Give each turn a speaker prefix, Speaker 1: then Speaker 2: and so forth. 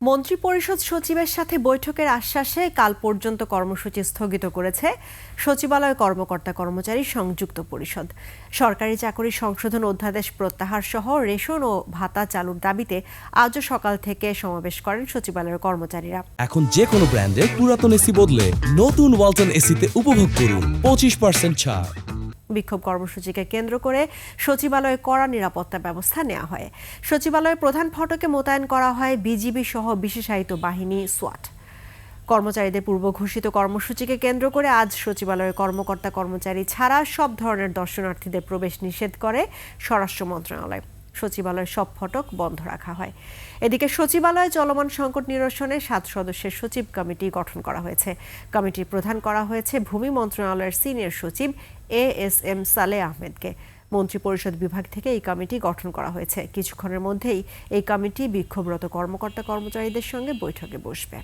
Speaker 1: মন্ত্রিপরিষদ সচিবের সাথে বৈঠকের আশ্বাসে কাল পর্যন্ত কর্মসূচি স্থগিত করেছে সচিবালয় কর্মকর্তা কর্মচারী সংযুক্ত পরিষদ। সরকারি চাকরি সংশোধন অধ্যাদেশ প্রত্যাহার সহ রেশন ও ভাতা চালুর দাবিতে আজও সকাল থেকে সমাবেশ করেন সচিবালয়ের কর্মচারীরা।
Speaker 2: এখন যে কোনো ব্র্যান্ডের পুরাতন এসি বদলে নতুন ওয়ালটন এসিতে উপভোগ করুন 25% ছাড়।
Speaker 1: বিক্ষোভ কর্মসূচিকে কেন্দ্র করে সচিবালয়ে কড়া নিরাপত্তা ব্যবস্থা নেওয়া হয়। সচিবালয়ের প্রধান ফটকে মোতায়েন করা হয় বিজিবি সহ বিশেষায়িত বাহিনী সোয়াট। কর্মচারীদের পূর্ব ঘোষিত কর্মসূচিকে কেন্দ্র করে আজ সচিবালয়ের কর্মকর্তা কর্মচারী ছাড়া সব ধরনের দর্শনার্থীদের প্রবেশ নিষেধ করে স্বরাষ্ট্র মন্ত্রণালয়। সচিবালয়ের সব ফটক বন্ধ রাখা হয়। এদিকে সচিবালয়ে চলমান সংকট নিরসনে 7 সদস্যের সচিব কমিটি গঠন করা হয়েছে। কমিটির প্রধান করা হয়েছে ভূমি মন্ত্রণালয়ের সিনিয়র সচিব ASM সালেহ আহমেদকে। মন্ত্রিপরিষদ বিভাগ থেকে এই কমিটি গঠন করা হয়েছে। কিছুক্ষণের মধ্যেই এই কমিটি বিক্ষোভরত কর্মকর্তা কর্মচারীদের সঙ্গে বৈঠকে বসবে।